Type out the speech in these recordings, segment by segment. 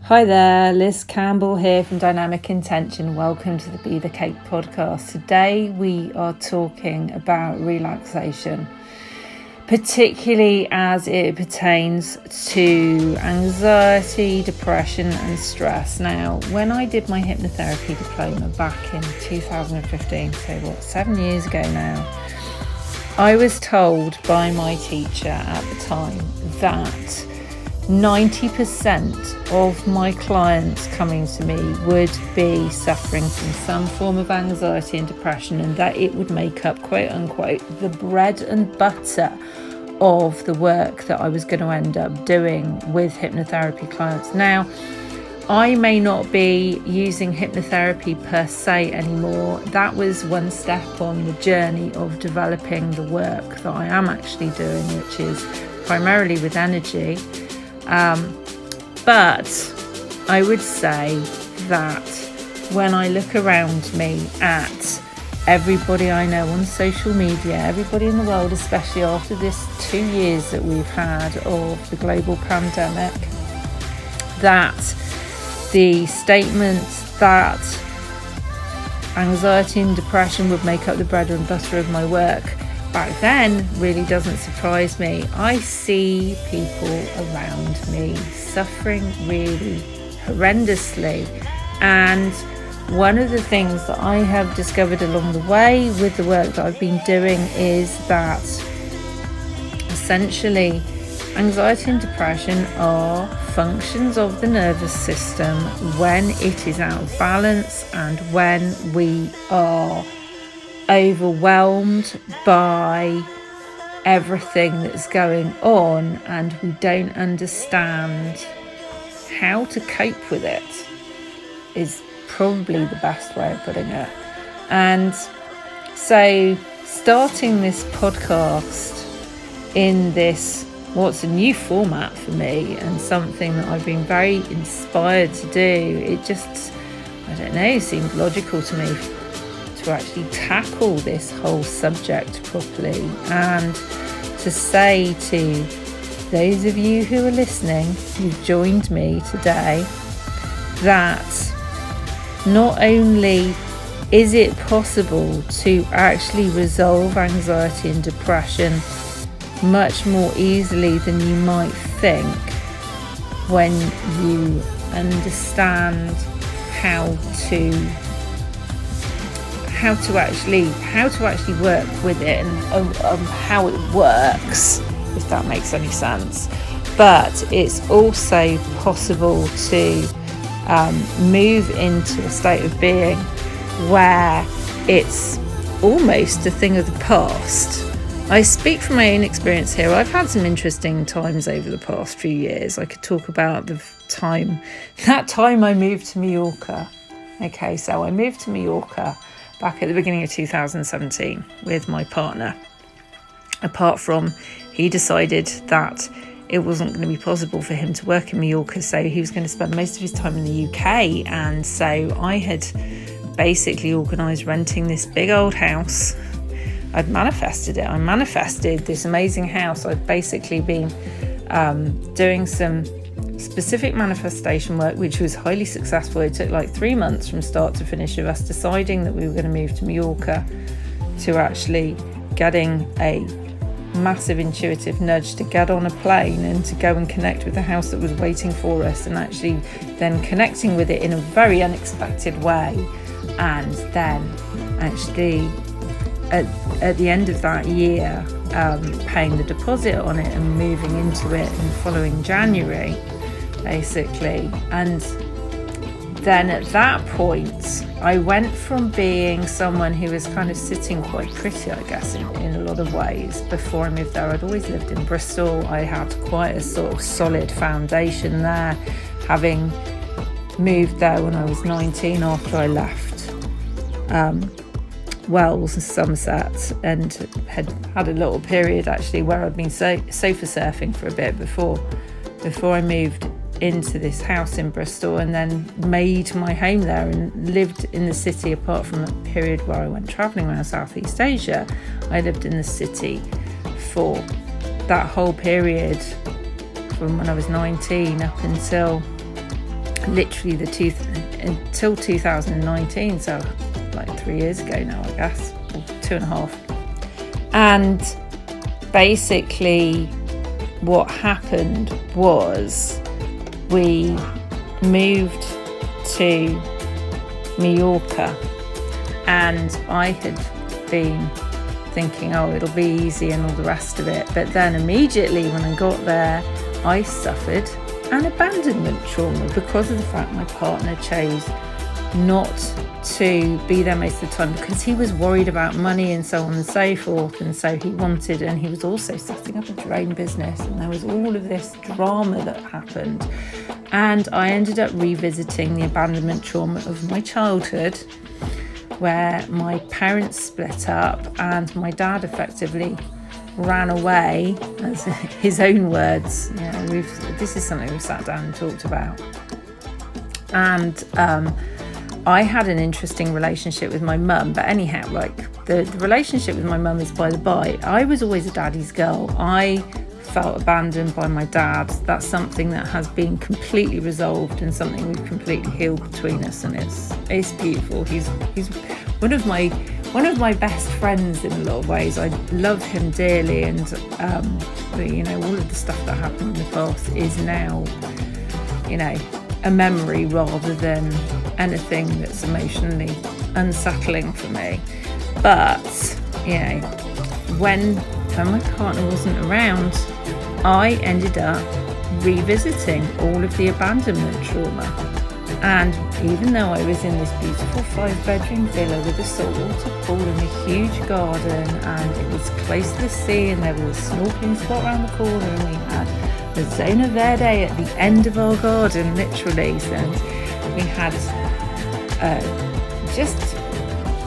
Hi there, Liz Campbell here from Dynamic Intention. Welcome to the Be the Cake podcast. Today we are talking about relaxation, particularly as it pertains to anxiety, depression and stress. Now, when I did my hypnotherapy diploma back in 2015, so 7 years ago now, I was told by my teacher at the time that 90% of my clients coming to me would be suffering from some form of anxiety and depression, and that it would make up, quote unquote, the bread and butter of the work that I was going to end up doing with hypnotherapy clients. Now, I may not be using hypnotherapy per se anymore. That was one step on the journey of developing the work that I am actually doing, which is primarily with energy. But I would say that when I look around me at everybody I know on social media, everybody in the world, especially after this 2 years that we've had of the global pandemic, that the statement that anxiety and depression would make up the bread and butter of my work back then really doesn't surprise me. I see people around me suffering really horrendously, and one of the things that I have discovered along the way with the work that I've been doing is that essentially anxiety and depression are functions of the nervous system when it is out of balance and when we are overwhelmed by everything that's going on and we don't understand how to cope with it, is probably the best way of putting it. And so starting this podcast in this what's a new format for me and something that I've been very inspired to do, it just, I don't know, seemed logical to me to actually tackle this whole subject properly, and to say to those of you who are listening, who've joined me today, that not only is it possible to actually resolve anxiety and depression much more easily than you might think when you understand how to actually work with it and how it works, if that makes any sense. But it's also possible to move into a state of being where it's almost a thing of the past. I speak from my own experience here. I've had some interesting times over the past few years. I could talk about that time I moved to Mallorca. Okay, so I moved to Mallorca back at the beginning of 2017 with my partner. Apart from he decided that it wasn't going to be possible for him to work in Mallorca, so he was going to spend most of his time in the UK. And so I had basically organised renting this big old house. I'd manifested it. I manifested this amazing house. I'd basically been doing some specific manifestation work, which was highly successful. It took like 3 months from start to finish of us deciding that we were going to move to Mallorca, to actually getting a massive intuitive nudge to get on a plane and to go and connect with the house that was waiting for us, and actually then connecting with it in a very unexpected way, and then actually at the end of that year paying the deposit on it and moving into it in the following January basically. And then at that point I went from being someone who was kind of sitting quite pretty, I guess, in a lot of ways. Before I moved there, I'd always lived in Bristol. I had quite a sort of solid foundation there, having moved there when I was 19 after I left Wells and Somerset, and had a little period actually where I'd been sofa surfing for a bit before I moved into this house in Bristol, and then made my home there and lived in the city. Apart from the period where I went travelling around Southeast Asia, I lived in the city for that whole period from when I was 19 up until literally until 2019, so like 3 years ago now, I guess, or 2.5. And basically what happened was we moved to Mallorca, and I had been thinking, oh, it'll be easy and all the rest of it. But then immediately when I got there, I suffered an abandonment trauma because of the fact my partner chose not to be there most of the time because he was worried about money and so on and so forth. And so he was also setting up a drone business, and there was all of this drama that happened. And I ended up revisiting the abandonment trauma of my childhood, where my parents split up and my dad effectively ran away, as his own words. This is something we've sat down and talked about. And I had an interesting relationship with my mum, but anyhow, like the relationship with my mum is by the by. I was always a daddy's girl. I felt abandoned by my dad. That's something that has been completely resolved and something we've completely healed between us, and it's beautiful. He's one of my best friends in a lot of ways. I love him dearly, and all of the stuff that happened in the past is now, a memory rather than anything that's emotionally unsettling for me. But when my partner wasn't around, I ended up revisiting all of the abandonment trauma. And even though I was in this beautiful 5-bedroom villa with a saltwater pool and a huge garden, and it was close to the sea, and there was a snorkeling spot around the corner, and we had the zona verde at the end of our garden, literally, and we had just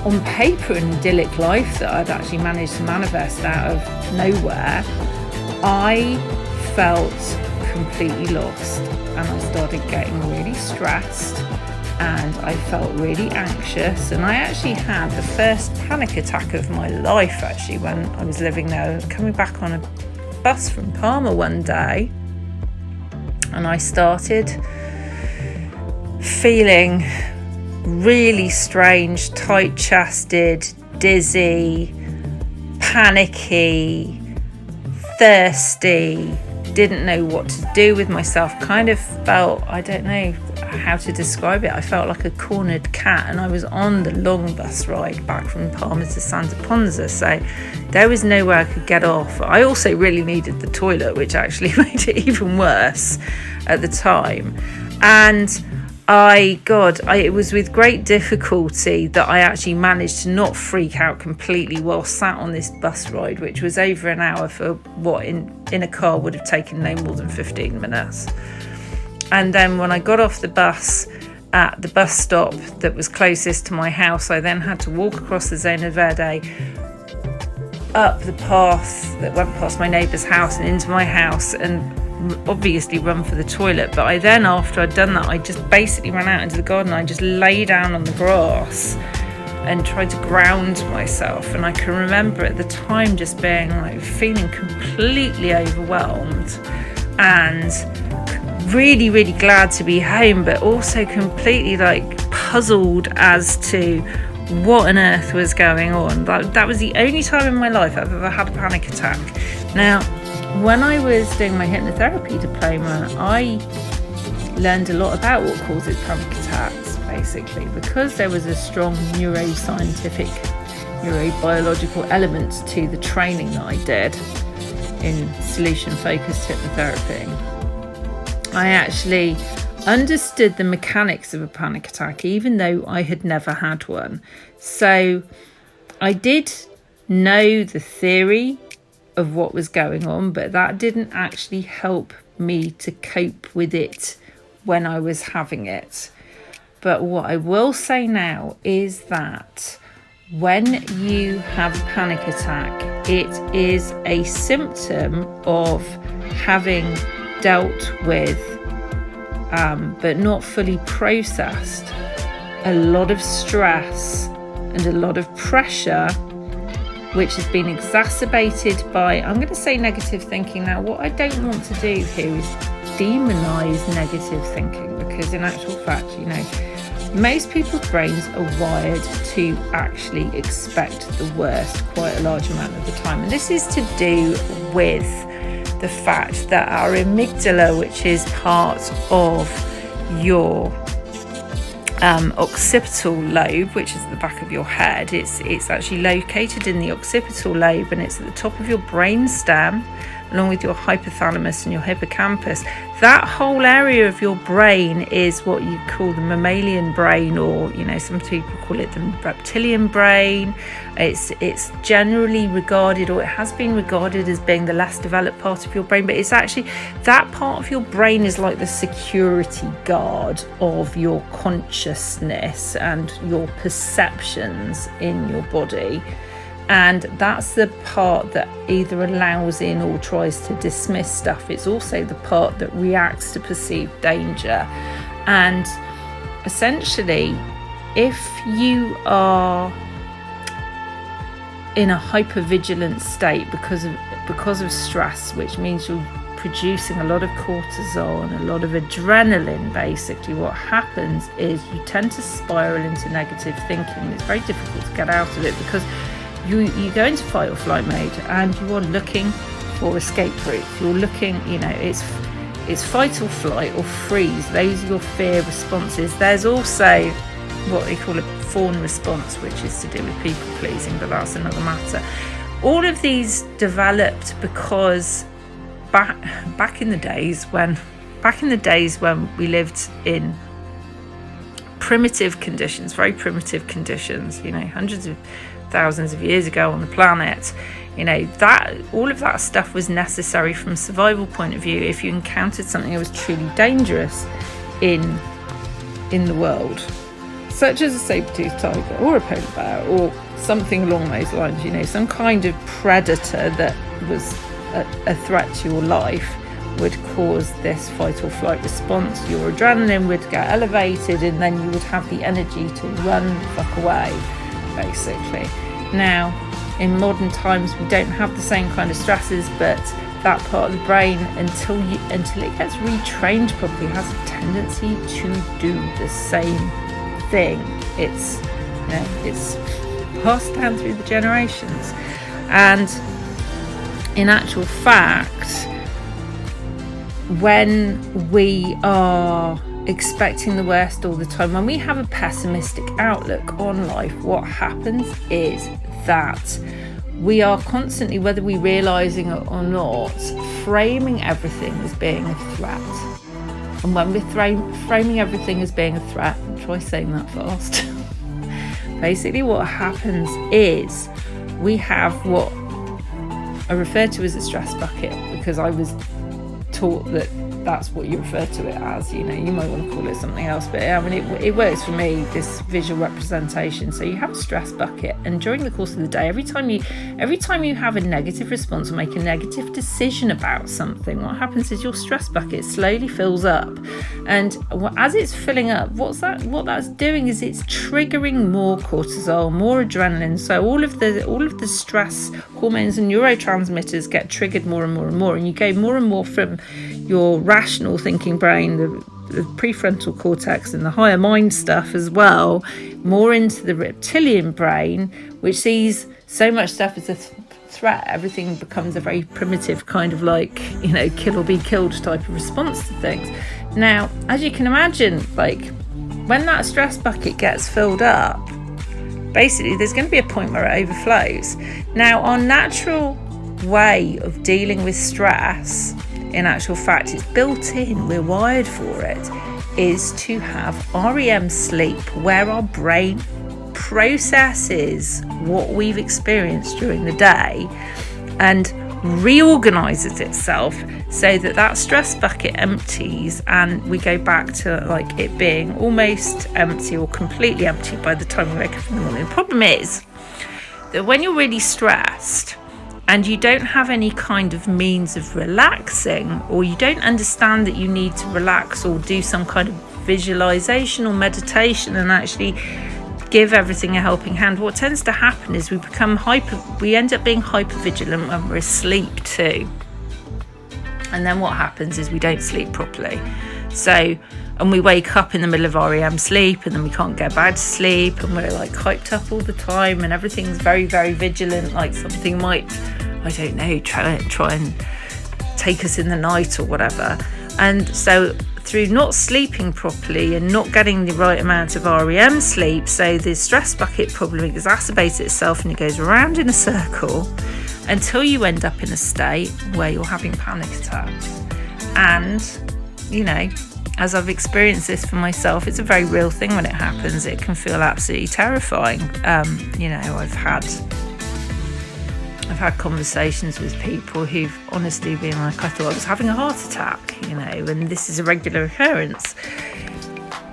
on paper an idyllic life that I'd actually managed to manifest out of nowhere, I felt completely lost, and I started getting really stressed, and I felt really anxious, and I actually had the first panic attack of my life actually when I was living there, coming back on a bus from Palma one day, and I started feeling really strange, tight-chested, dizzy, panicky, thirsty, didn't know what to do with myself, kind of felt, I don't know how to describe it, I felt like a cornered cat, and I was on the long bus ride back from Palma to Santa Ponza, so there was nowhere I could get off. I also really needed the toilet, which actually made it even worse at the time. And it was with great difficulty that I actually managed to not freak out completely while sat on this bus ride, which was over an hour for what in a car would have taken no more than 15 minutes. And then when I got off the bus at the bus stop that was closest to my house, I then had to walk across the Zona Verde, up the path that went past my neighbour's house and into my house, and obviously run for the toilet. But I then, after I'd done that, I just basically ran out into the garden. I just lay down on the grass and tried to ground myself. And I can remember at the time just being like feeling completely overwhelmed and really, really glad to be home, but also completely like puzzled as to what on earth was going on. That was the only time in my life I've ever had a panic attack. Now, when I was doing my hypnotherapy diploma, I learned a lot about what causes panic attacks, basically, because there was a strong neuroscientific, neurobiological element to the training that I did in solution-focused hypnotherapy. I actually understood the mechanics of a panic attack, even though I had never had one. So I did know the theory of what was going on, but that didn't actually help me to cope with it when I was having it. But what I will say now is that when you have a panic attack, it is a symptom of having dealt with, but not fully processed, a lot of stress and a lot of pressure, which has been exacerbated by, I'm going to say, negative thinking. Now, what I don't want to do here is demonize negative thinking, because in actual fact, most people's brains are wired to actually expect the worst quite a large amount of the time. And this is to do with the fact that our amygdala, which is part of your occipital lobe, which is at the back of your head, it's actually located in the occipital lobe, and it's at the top of your brain stem, along with your hypothalamus and your hippocampus. That whole area of your brain is what you call the mammalian brain, or some people call it the reptilian brain. It's generally regarded, or it has been regarded, as being the less developed part of your brain, but it's actually, that part of your brain is like the security guard of your consciousness and your perceptions in your body. And that's the part that either allows in or tries to dismiss stuff. It's also the part that reacts to perceived danger. And essentially, if you are in a hypervigilant state because of stress, which means you're producing a lot of cortisol and a lot of adrenaline, basically what happens is you tend to spiral into negative thinking. It's very difficult to get out of it, because you go into fight or flight mode, and you are looking for escape routes. You're looking, it's fight or flight or freeze. Those are your fear responses. There's also what they call a fawn response, which is to do with people pleasing, but that's another matter. All of these developed because back in the days when we lived in primitive conditions, very primitive conditions, hundreds of thousands of years ago on the planet, that all of that stuff was necessary from a survival point of view. If you encountered something that was truly dangerous in the world, such as a saber-toothed tiger or a polar bear or something along those lines, some kind of predator that was a threat to your life, would cause this fight or flight response. Your adrenaline would get elevated, and then you would have the energy to run the fuck away, basically. Now, in modern times, we don't have the same kind of stresses, but that part of the brain, until it gets retrained properly, has a tendency to do the same thing. It's passed down through the generations, and in actual fact, when we are expecting the worst all the time, when we have a pessimistic outlook on life, what happens is that we are constantly, whether we realizing it or not, framing everything as being a threat. And when we're framing everything as being a threat, try saying that fast. Basically what happens is we have what I refer to as a stress bucket, because I was taught that that's what you refer to it as. You might want to call it something else, but it works for me, this visual representation. So you have a stress bucket, and during the course of the day, every time you have a negative response or make a negative decision about something, what happens is your stress bucket slowly fills up, and as it's filling up, what that's doing is it's triggering more cortisol, more adrenaline. So all of the stress hormones and neurotransmitters get triggered more and more and more, and you go more and more from your rational thinking brain, the prefrontal cortex and the higher mind stuff as well, more into the reptilian brain, which sees so much stuff as a threat. Everything becomes a very primitive kind of kill or be killed type of response to things. Now, as you can imagine, when that stress bucket gets filled up, basically there's going to be a point where it overflows. Now, our natural way of dealing with stress, in actual fact, it's built in, we're wired for it, is to have REM sleep, where our brain processes what we've experienced during the day and reorganizes itself so that stress bucket empties, and we go back to it being almost empty or completely empty by the time we wake up in the morning. The problem is that when you're really stressed and you don't have any kind of means of relaxing, or you don't understand that you need to relax or do some kind of visualization or meditation and actually give everything a helping hand, what tends to happen is we end up being hyper vigilant when we're asleep too. And then what happens is we don't sleep properly. And we wake up in the middle of REM sleep, and then we can't get back to sleep, and we're like hyped up all the time, and everything's very, very vigilant, like something might, I don't know, try and take us in the night or whatever. And so through not sleeping properly and not getting the right amount of REM sleep, so the stress bucket problem exacerbates itself, and it goes around in a circle until you end up in a state where you're having panic attacks. And, you know, as I've experienced this for myself, it's a very real thing when it happens. It can feel absolutely terrifying. You know, I've had conversations with people who've honestly been like, I thought I was having a heart attack, you know, and this is a regular occurrence.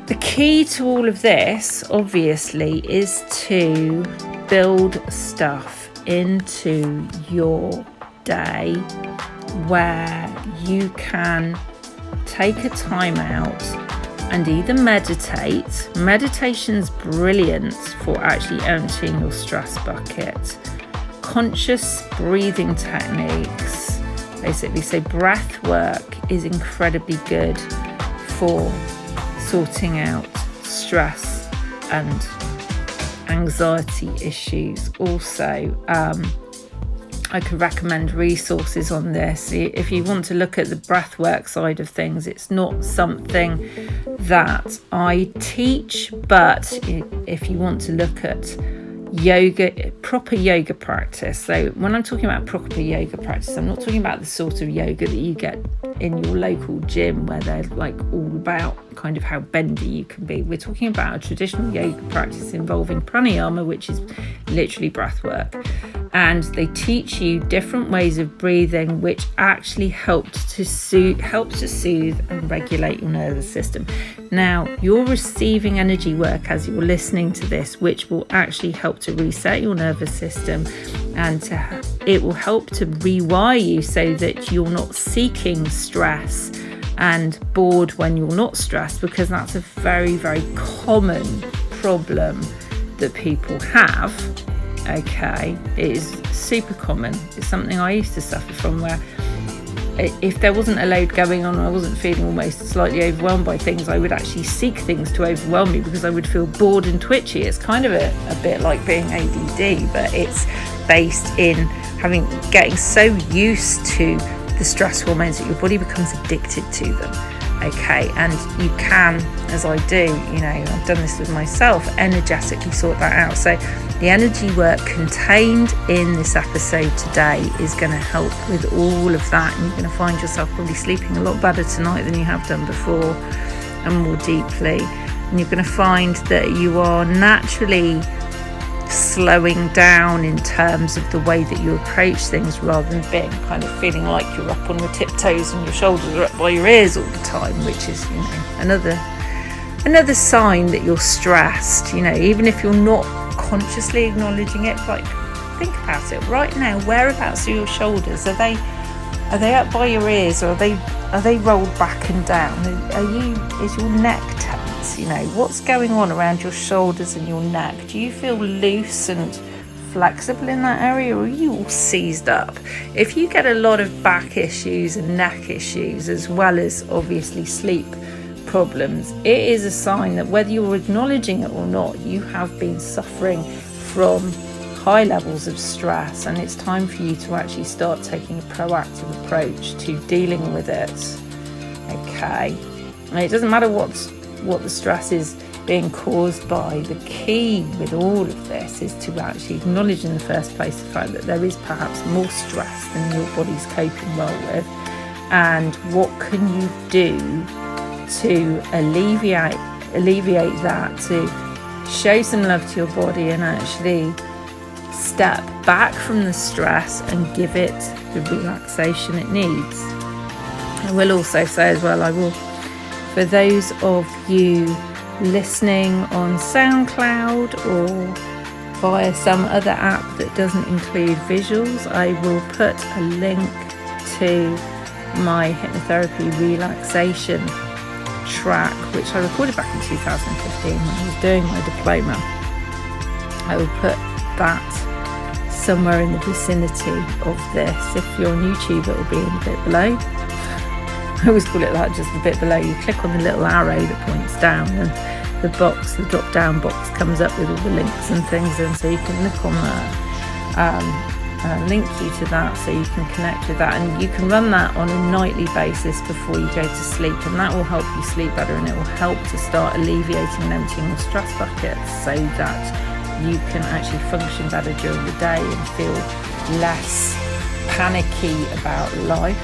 The key to all of this, obviously, is to build stuff into your day where you can take a time out and either meditate. Meditation's brilliant for actually emptying your stress bucket. Conscious breathing techniques, basically, so breath work is incredibly good for sorting out stress and anxiety issues. Also, I could recommend resources on this. If you want to look at the breathwork side of things, it's not something that I teach, but if you want to look at yoga, proper yoga practice. So when I'm talking about proper yoga practice, I'm not talking about the sort of yoga that you get in your local gym where they're like all about kind of how bendy you can be. We're talking about a traditional yoga practice involving pranayama, which is literally breath work. And they teach you different ways of breathing, which actually help to soothe and regulate your nervous system. Now, you're receiving energy work as you're listening to this, which will actually help to reset your nervous system, and it will help to rewire you so that you're not seeking stress and bored when you're not stressed, because that's a very, very common problem that people have. Okay, it is super common. It's something I used to suffer from, where if there wasn't a load going on, I wasn't feeling almost slightly overwhelmed by things, I would actually seek things to overwhelm me because I would feel bored and twitchy. It's kind of a bit like being ADD, but it's based in getting so used to the stress hormones that your body becomes addicted to them. Okay, and you can, as I do, you know, I've done this with myself, energetically sort that out. So the energy work contained in this episode today is going to help with all of that, and you're going to find yourself probably sleeping a lot better tonight than you have done before, and more deeply. And you're going to find that you are naturally slowing down in terms of the way that you approach things, rather than being kind of feeling like you're up on your tiptoes and your shoulders are up by your ears all the time, which is, you know, another sign that you're stressed. You know, even if you're not consciously acknowledging it, like, think about it right now. Whereabouts are your shoulders? Are they up by your ears, or are they rolled back and down? Is your neck tense? You know, what's going on around your shoulders and your neck? Do you feel loose and flexible in that area, or are you all seized up? If you get a lot of back issues and neck issues, as well as obviously sleep problems, it is a sign that whether you're acknowledging it or not, you have been suffering from high levels of stress, and it's time for you to actually start taking a proactive approach to dealing with it. Okay, and it doesn't matter what the stress is being caused by. The key with all of this is to actually acknowledge in the first place the fact that there is perhaps more stress than your body's coping well with, and what can you do to alleviate that, to show some love to your body and actually step back from the stress and give it the relaxation it needs. I will also say as well, for those of you listening on SoundCloud or via some other app that doesn't include visuals, I will put a link to my hypnotherapy relaxation track, which I recorded back in 2015 when I was doing my diploma. I will put that somewhere in the vicinity of this. If you're on YouTube, it will be in a bit below. I always call it that, just a bit below. You click on the little arrow that points down, and the drop down box comes up with all the links and things, and so you can look on that, link you to that so you can connect with that, and you can run that on a nightly basis before you go to sleep, and that will help you sleep better, and it will help to start alleviating and emptying the stress buckets so that you can actually function better during the day and feel less panicky about life.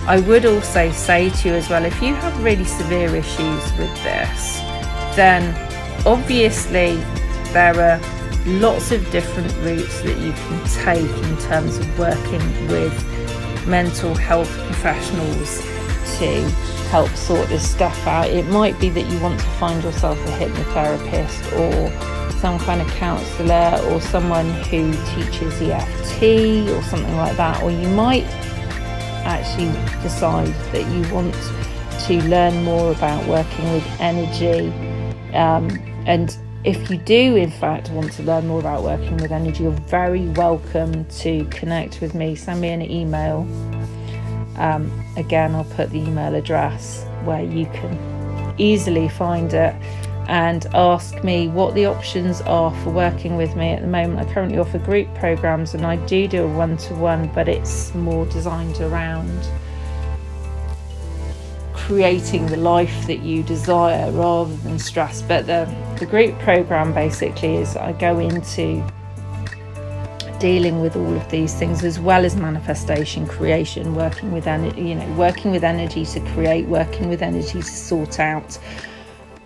I would also say to you as well, if you have really severe issues with this, then obviously there are lots of different routes that you can take in terms of working with mental health professionals to help sort this stuff out. It might be that you want to find yourself a hypnotherapist or some kind of counsellor or someone who teaches EFT or something like that, or you might actually decide that you want to learn more about working with energy, and if you do in fact want to learn more about working with energy, you're very welcome to connect with me. Send me an email. Again, I'll put the email address where you can easily find it, and ask me what the options are for working with me. At the moment, I currently offer group programs, and I do a one-to-one, but it's more designed around creating the life that you desire rather than stress. But the group program basically is I go into dealing with all of these things, as well as manifestation, creation, working with energy to create, working with energy to sort out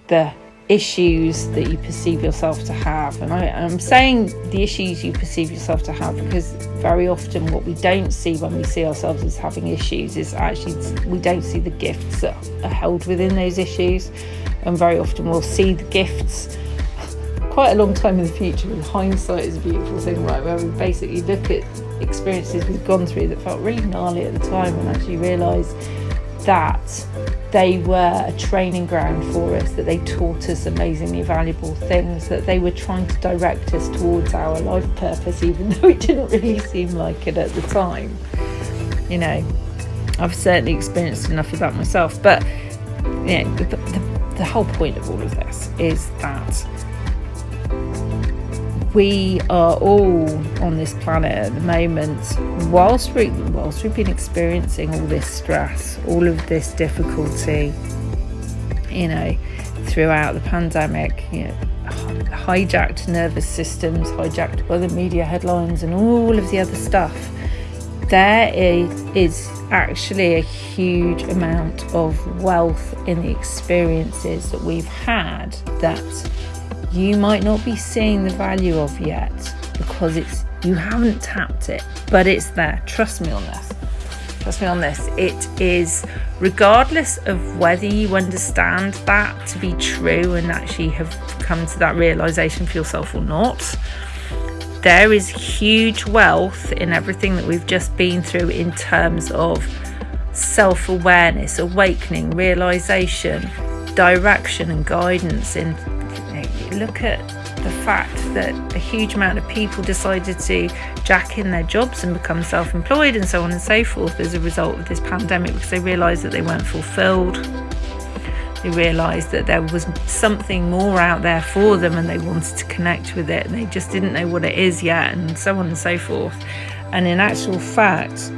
the issues that you perceive yourself to have. And I'm saying the issues you perceive yourself to have because very often what we don't see when we see ourselves as having issues is actually we don't see the gifts that are held within those issues, and very often we'll see the gifts quite a long time in the future. And hindsight is a beautiful thing, right, where we basically look at experiences we've gone through that felt really gnarly at the time and actually realise that they were a training ground for us, that they taught us amazingly valuable things, that they were trying to direct us towards our life purpose, even though it didn't really seem like it at the time. You know, I've certainly experienced enough of that myself, but you know, the whole point of all of this is that we are all on this planet at the moment, whilst we've been experiencing all this stress, all of this difficulty, you know, throughout the pandemic, you know, hijacked nervous systems, hijacked by the media headlines and all of the other stuff. There is actually a huge amount of wealth in the experiences that we've had that you might not be seeing the value of yet because you haven't tapped it, but it's there. Trust me on this. It is, regardless of whether you understand that to be true and actually have come to that realization for yourself or not, there is huge wealth in everything that we've just been through in terms of self-awareness, awakening, realization, direction and guidance. And look at the fact that a huge amount of people decided to jack in their jobs and become self-employed and so on and so forth as a result of this pandemic, because they realised that they weren't fulfilled. They realised that there was something more out there for them and they wanted to connect with it, and they just didn't know what it is yet, and so on and so forth. And in actual fact,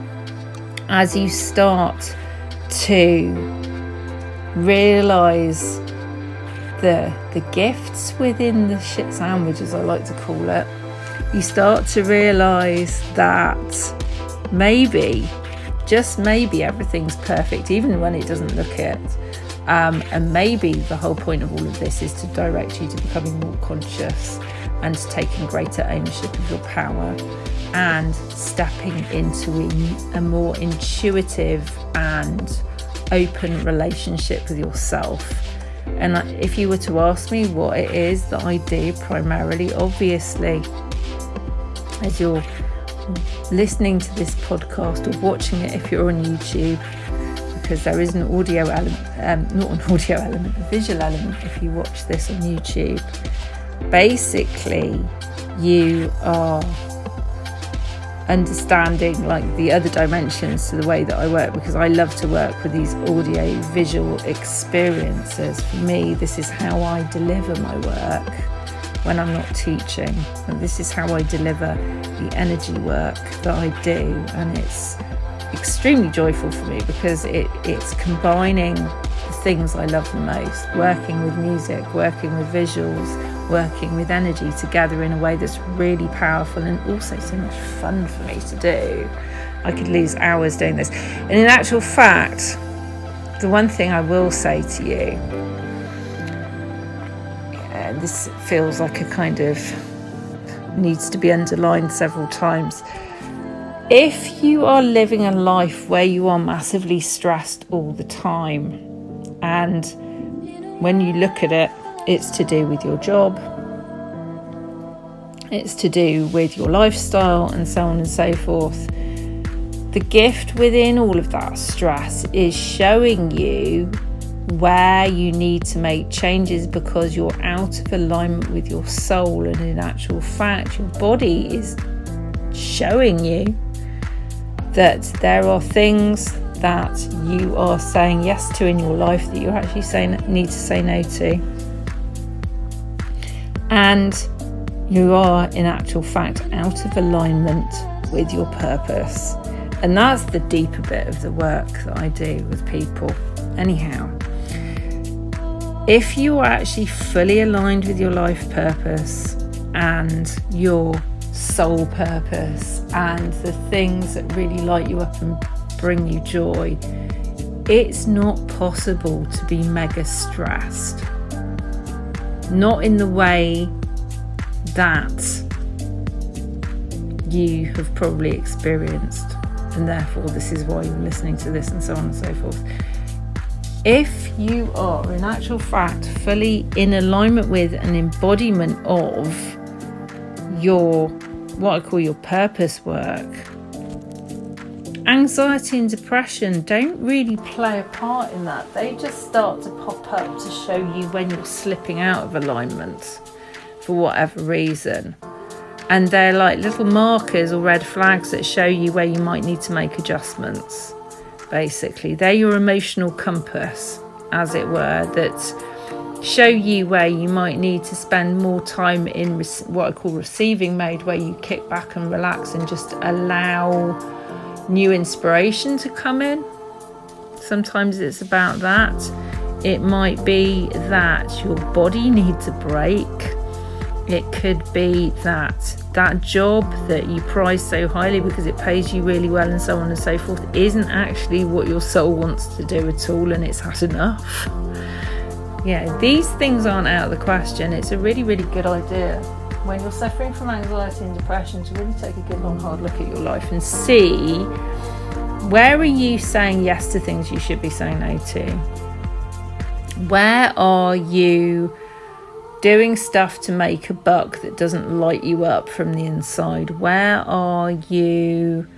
as you start to realise the gifts within the shit sandwich, as I like to call it, you start to realise that maybe, just maybe, everything's perfect even when it doesn't look it. And maybe the whole point of all of this is to direct you to becoming more conscious and to taking greater ownership of your power and stepping into a more intuitive and open relationship with yourself. And if you were to ask me what it is that I do primarily, obviously, as you're listening to this podcast or watching it if you're on YouTube, because there is an audio element, not an audio element, a visual element if you watch this on YouTube. Basically, you are understanding like the other dimensions to the way that I work, because I love to work with these audio visual experiences. For me, this is how I deliver my work when I'm not teaching, and this is how I deliver the energy work that I do, and it's extremely joyful for me because it's combining the things I love the most, working with music, working with visuals, working with energy together in a way that's really powerful and also so much fun for me to do. I could lose hours doing this. And in actual fact, the one thing I will say to you, and this feels like a kind of needs to be underlined several times, if you are living a life where you are massively stressed all the time, and when you look at it, it's to do with your job, it's to do with your lifestyle, and so on and so forth. The gift within all of that stress is showing you where you need to make changes because you're out of alignment with your soul. And in actual fact, your body is showing you that there are things that you are saying yes to in your life that you actually need to say no to. And you are in actual fact out of alignment with your purpose. And that's the deeper bit of the work that I do with people. Anyhow, if you are actually fully aligned with your life purpose and your soul purpose and the things that really light you up and bring you joy, it's not possible to be mega stressed. Not in the way that you have probably experienced, and therefore this is why you're listening to this, and so on and so forth. If you are in actual fact fully in alignment with an embodiment of your, what I call your purpose work, anxiety and depression don't really play a part in that. They just start to pop up to show you when you're slipping out of alignment for whatever reason. And they're like little markers or red flags that show you where you might need to make adjustments. Basically, they're your emotional compass, as it were, that show you where you might need to spend more time in what I call receiving mode, where you kick back and relax and just allow new inspiration to come in. Sometimes it's about that. It might be that your body needs a break. It could be that job that you prize so highly because it pays you really well and so on and so forth isn't actually what your soul wants to do at all, and it's had enough. Yeah, these things aren't out of the question. It's a really, really good idea when you're suffering from anxiety and depression to really take a good long hard look at your life and see where are you saying yes to things you should be saying no to. Where are you doing stuff to make a buck that doesn't light you up from the inside? Where are you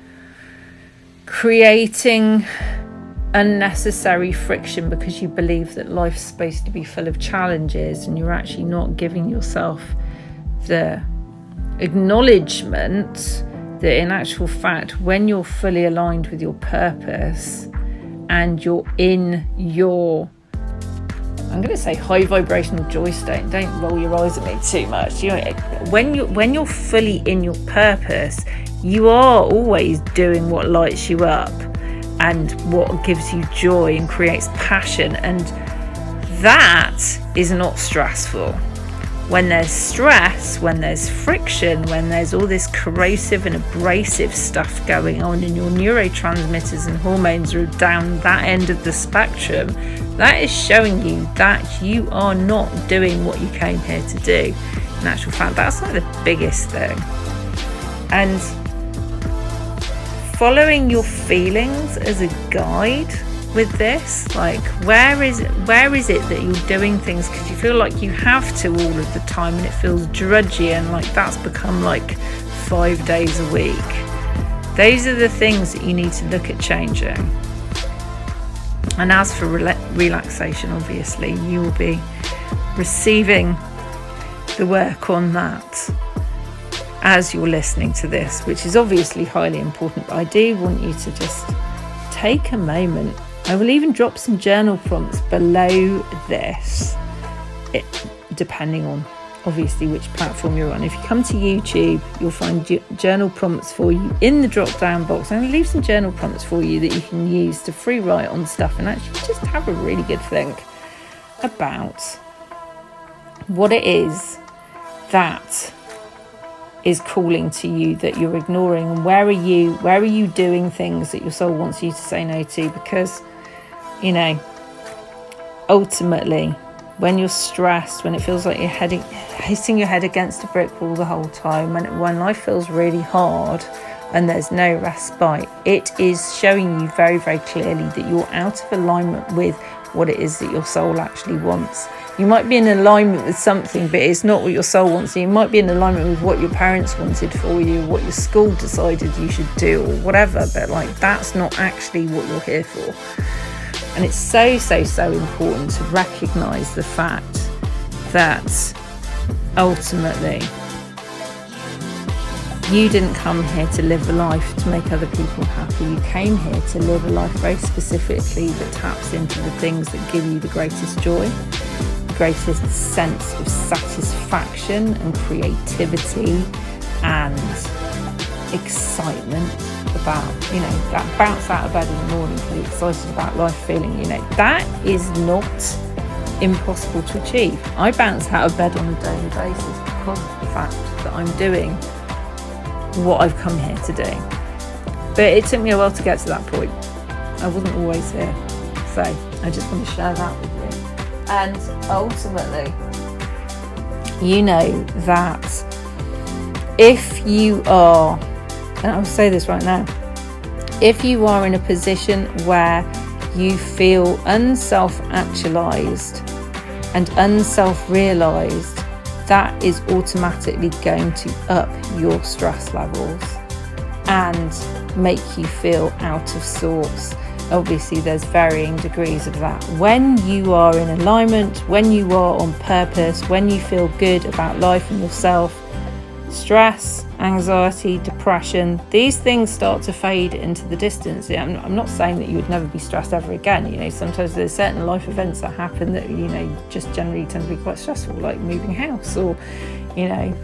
creating unnecessary friction because you believe that life's supposed to be full of challenges and you're actually not giving yourself the acknowledgement that in actual fact, when you're fully aligned with your purpose and you're in your, I'm going to say, high vibrational joy state. Don't roll your eyes at me too much. You know, when you're fully in your purpose, you are always doing what lights you up and what gives you joy and creates passion, and that is not stressful. When there's stress, when there's friction, when there's all this corrosive and abrasive stuff going on and your neurotransmitters and hormones are down that end of the spectrum, that is showing you that you are not doing what you came here to do. In actual fact, that's like the biggest thing. And following your feelings as a guide with this, like where is it that you're doing things because you feel like you have to all of the time and it feels drudgy and like that's become like 5 days a week. Those are the things that you need to look at changing. And as for relaxation, obviously you will be receiving the work on that as you're listening to this, which is obviously highly important, but I do want you to just take a moment. I will even drop some journal prompts below this, depending on obviously which platform you're on. If you come to YouTube, you'll find journal prompts for you in the drop down box. I'm going to leave some journal prompts for you that you can use to free write on stuff and actually just have a really good think about what it is that is calling to you that you're ignoring, and where are you doing things that your soul wants you to say no to. Because, you know, ultimately, when you're stressed, when it feels like you're hitting your head against a brick wall the whole time, when life feels really hard and there's no respite, it is showing you very, very clearly that you're out of alignment with what it is that your soul actually wants. You might be in alignment with something, but it's not what your soul wants. You might be in alignment with what your parents wanted for you, what your school decided you should do, or whatever, but like, that's not actually what you're here for. And it's so, so, so important to recognise the fact that ultimately you didn't come here to live a life to make other people happy. You came here to live a life very specifically that taps into the things that give you the greatest joy, the greatest sense of satisfaction and creativity and excitement about, you know, that bounce out of bed in the morning, feeling excited about life, feeling, you know, that is not impossible to achieve. I bounce out of bed on a daily basis because of the fact that I'm doing what I've come here to do. But it took me a while to get to that point. I wasn't always here. So I just want to share that with you. And ultimately, you know that if you are, and I'll say this right now, if you are in a position where you feel unself-actualized and unself-realized, that is automatically going to up your stress levels and make you feel out of sorts. Obviously, there's varying degrees of that. When you are in alignment, when you are on purpose, when you feel good about life and yourself, stress, anxiety, depression, these things start to fade into the distance. I'm not saying that you would never be stressed ever again. You know, sometimes there's certain life events that happen that, you know, just generally tend to be quite stressful, like moving house or, you know,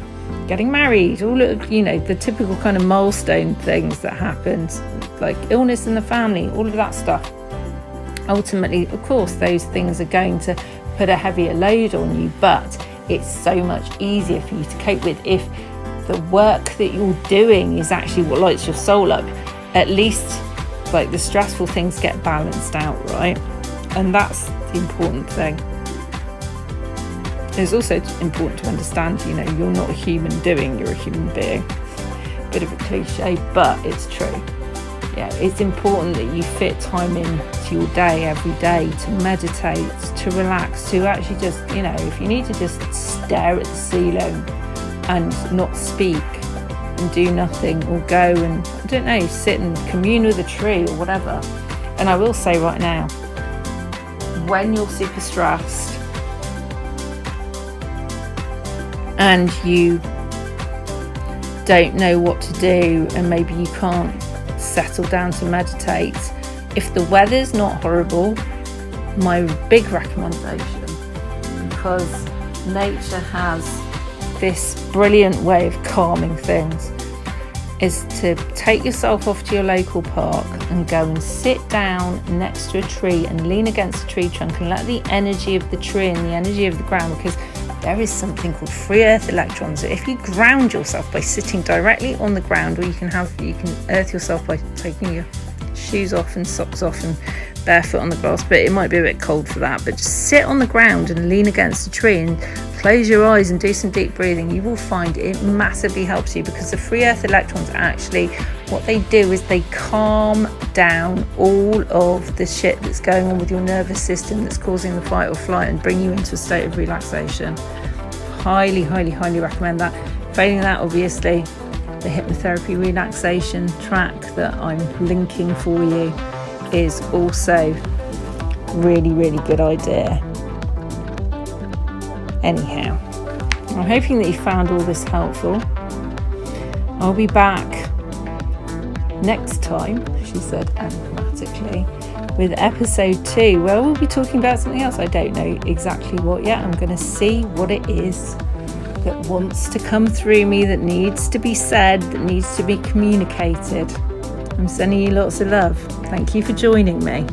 getting married, all of, you know, the typical kind of milestone things that happen, like illness in the family, all of that stuff. Ultimately, of course, those things are going to put a heavier load on you, but it's so much easier for you to cope with if the work that you're doing is actually what lights your soul up. At least, like, the stressful things get balanced out, right? And that's the important thing. It's also important to understand, you know, you're not a human doing, you're a human being. Bit of a cliche, but it's true. Yeah, it's important that you fit time in to your day every day to meditate, to relax, to actually just, you know, if you need to just stare at the ceiling and not speak and do nothing, or go and, I don't know, sit and commune with a tree or whatever. And I will say right now, when you're super stressed and you don't know what to do and maybe you can't settle down to meditate, if the weather's not horrible, my big recommendation, because nature has this brilliant way of calming things, is to take yourself off to your local park and go and sit down next to a tree and lean against a tree trunk and let the energy of the tree and the energy of the ground, because there is something called free earth electrons. If you ground yourself by sitting directly on the ground, or you can earth yourself by taking your shoes off and socks off and barefoot on the grass, but it might be a bit cold for that. But just sit on the ground and lean against a tree and close your eyes and do some deep breathing. You will find it massively helps you, because the free earth electrons, actually what they do is they calm down all of the shit that's going on with your nervous system that's causing the fight or flight, and bring you into a state of relaxation. Highly, highly, highly recommend that. Failing that, obviously, the hypnotherapy relaxation track that I'm linking for you is also really, really good idea. Anyhow, I'm hoping that you found all this helpful. I'll be back next time, she said enigmatically, with episode 2, where we'll be talking about something else. I don't know exactly what yet. I'm going to see what it is that wants to come through me, that needs to be said, that needs to be communicated. I'm sending you lots of love. Thank you for joining me.